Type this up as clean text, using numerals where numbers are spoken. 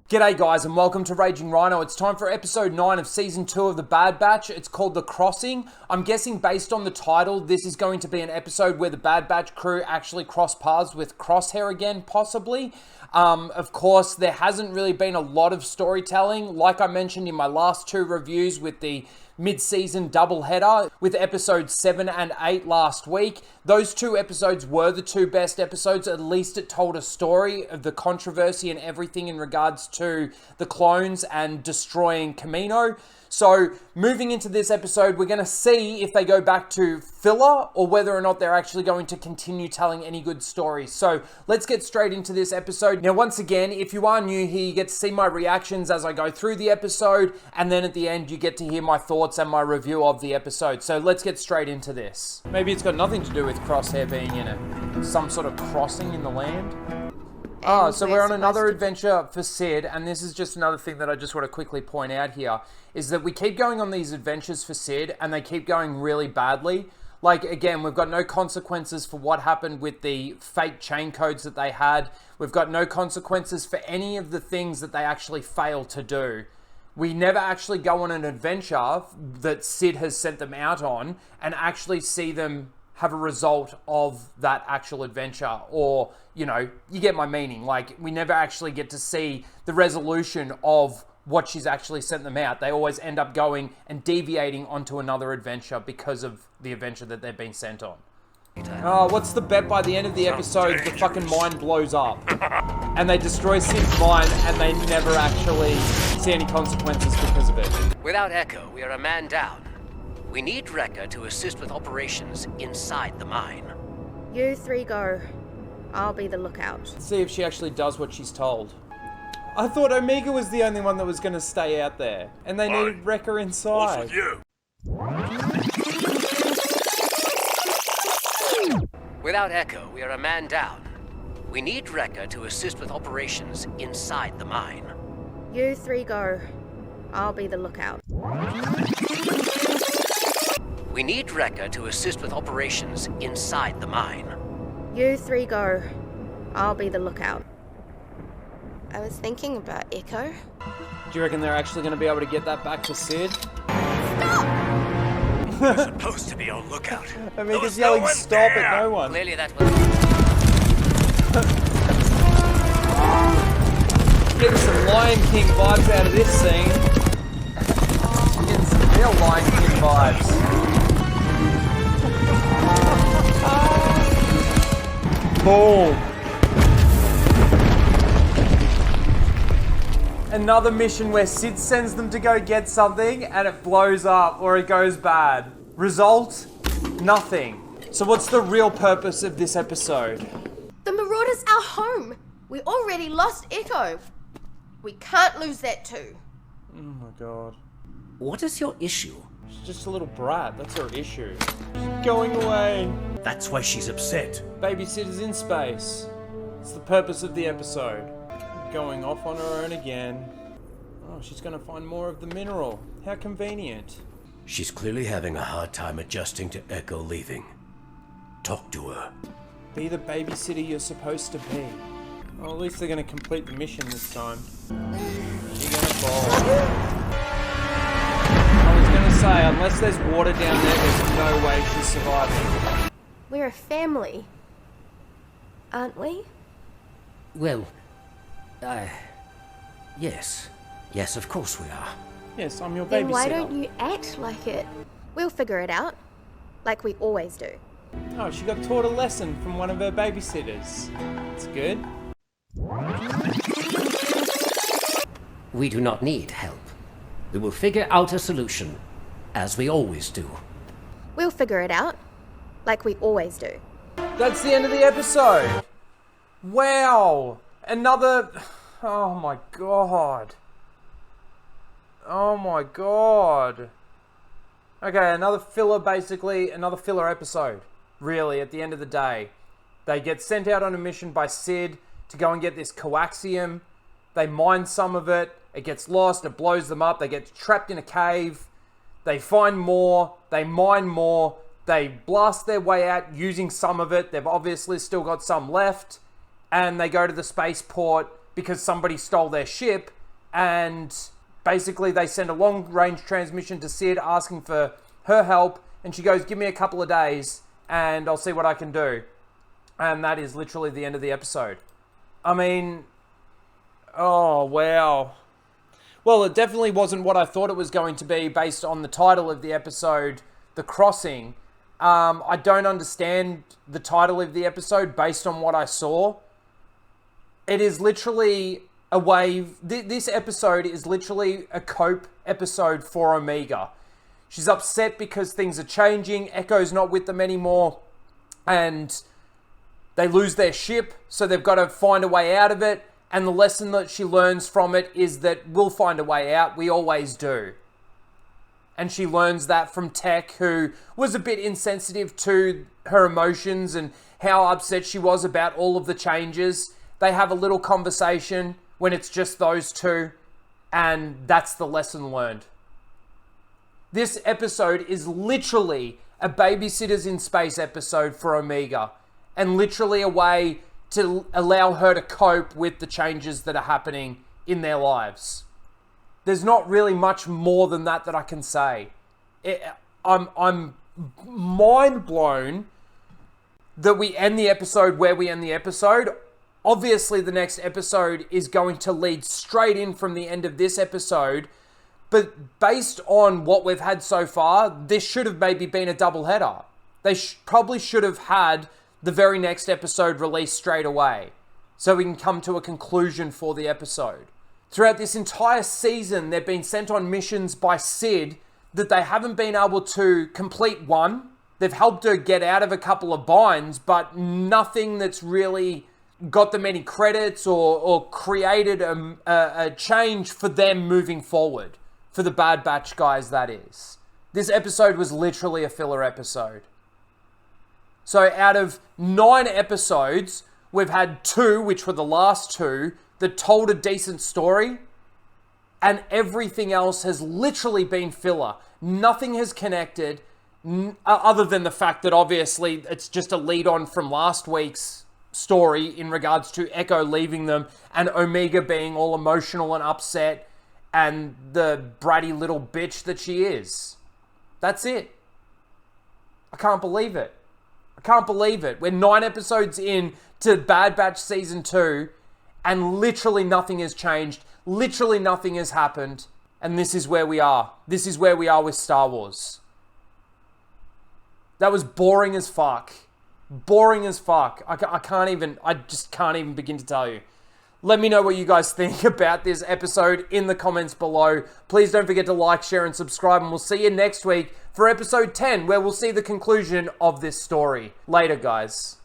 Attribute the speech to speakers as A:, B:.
A: G'day guys and welcome to Raging Rhino. It's time for episode 9 of season 2 of The Bad Batch. It's called The Crossing. I'm guessing based on the title, this is going to be an episode where the Bad Batch crew actually cross paths with Crosshair again, possibly. Of course, there hasn't really been a lot of storytelling, like I mentioned in my last 2 reviews with the mid-season doubleheader with episodes 7 and 8 last week. Those 2 episodes were the 2 best episodes. At least it told a story of the controversy and everything in regards to the clones and destroying Kamino. So moving into this episode, we're going to see if they go back to filler or whether or not they're actually going to continue telling any good stories. So let's get straight into this episode. Now, once again, if you are new here, you get to see my reactions as I go through the episode. And then at the end, you get to hear my thoughts and my review of the episode. So let's get straight into this. Maybe it's got nothing to do with Crosshair being in it. Some sort of crossing in the land. Oh, so we're on another adventure for Sid, and this is just another thing that I just want to quickly point out here, is that we keep going on these adventures for Sid, and they keep going really badly. Like, again, we've got no consequences for what happened with the fake chain codes that they had. We've got no consequences for any of the things that they actually failed to do. We never actually go on an adventure that Sid has sent them out on and actually see them have a result of that actual adventure, or, you know, you get my meaning. Like, we never actually get to see the resolution of what she's actually sent them out. They always end up going and deviating onto another adventure because of the adventure that they've been sent on. Oh, what's the bet by the end of the episode? The fucking mine blows up and they destroy Sid's mine and they never actually see any consequences because of it.
B: Without Echo, we are a man down. We need Rekka to assist with operations inside the mine.
C: You 3 go. I'll be the lookout.
A: Let's see if she actually does what she's told. I thought Omega was the only one that was going to stay out there, and they needed Rekka inside.
B: Without Echo, we are a man down. We need Rekka to assist with operations inside the mine.
C: You 3 go. I'll be the lookout.
B: We need Rekka to assist with operations inside the mine.
C: You 3 go. I'll be the lookout. I was thinking about Echo.
A: Do you reckon they're actually going to be able to get that back to Sid?
C: Stop!
D: We're supposed to be on lookout.
A: Omega's yelling stop at no one.
B: Clearly that was...
A: Getting some Lion King vibes out of this scene. Getting some real Lion King vibes. Boom. Another mission where Sid sends them to go get something and it blows up or it goes bad. Result? Nothing. So what's the real purpose of this episode?
C: The Marauder's our home. We already lost Echo. We can't lose that too.
A: Oh my god.
D: What is your issue?
A: She's just a little brat. That's her issue. She's going away.
D: That's why she's upset.
A: Babysitter's in space. It's the purpose of the episode. Going off on her own again. Oh, she's gonna find more of the mineral. How convenient.
D: She's clearly having a hard time adjusting to Echo leaving. Talk to her.
A: Be the babysitter you're supposed to be. Well, at least they're gonna complete the mission this time. You're gonna fall. I was gonna say, unless there's water down there, there's no way she's surviving.
C: We're a family. Aren't we?
D: Well, yes. Yes, of course we are.
A: Yes, I'm your babysitter.
C: Then why don't you act like it? We'll figure it out. Like we always do.
A: Oh, she got taught a lesson from one of her babysitters. It's good.
B: We do not need help. We will figure out a solution, as we always do.
C: We'll figure it out. Like we always do.
A: That's the end of the episode. Wow. Another... Oh my god. Oh my god. Okay, another filler, basically. Another filler episode. Really, at the end of the day. They get sent out on a mission by Sid to go and get this coaxium. They mine some of it. It gets lost. It blows them up. They get trapped in a cave. They find more. They mine more. They blast their way out using some of it. They've obviously still got some left. And they go to the spaceport because somebody stole their ship. and basically they send a long-range transmission to Sid asking for her help, and she goes, give me a couple of days and I'll see what I can do. And that is literally the end of the episode. I mean, oh, wow. Well, it definitely wasn't what I thought it was going to be based on the title of the episode, The Crossing. I don't understand the title of the episode based on what I saw. It is literally a way... This episode is literally a cope episode for Omega. She's upset because things are changing. Echo's not with them anymore. And they lose their ship, so they've got to find a way out of it. And the lesson that she learns from it is that we'll find a way out. We always do. And she learns that from Tech, who was a bit insensitive to her emotions and how upset she was about all of the changes. They have a little conversation when it's just those two, and that's the lesson learned. This episode is literally a Babysitters in Space episode for Omega, and literally a way to allow her to cope with the changes that are happening in their lives. There's not really much more than that I can say. I'm mind blown that we end the episode where we end the episode. Obviously, the next episode is going to lead straight in from the end of this episode. But based on what we've had so far, this should have maybe been a doubleheader. They probably should have had the very next episode released straight away, so we can come to a conclusion for the episode. Throughout this entire season, they've been sent on missions by Sid that they haven't been able to complete one. They've helped her get out of a couple of binds, but nothing that's really got them any credits or created a change for them moving forward. For the Bad Batch guys, that is. This episode was literally a filler episode. So out of 9 episodes, we've had 2, which were the last 2, that told a decent story, and everything else has literally been filler. Nothing has connected, other than the fact that obviously it's just a lead on from last week's story in regards to Echo leaving them and Omega being all emotional and upset and the bratty little bitch that she is. That's it. I can't believe it. I can't believe it. We're 9 episodes in to Bad Batch Season 2 and literally nothing has changed. Literally nothing has happened. And this is where we are. This is where we are with Star Wars. That was boring as fuck. Boring as fuck. I just can't even begin to tell you. Let me know what you guys think about this episode in the comments below. Please don't forget to like, share, and subscribe, and we'll see you next week for episode 10, where we'll see the conclusion of this story. Later, guys.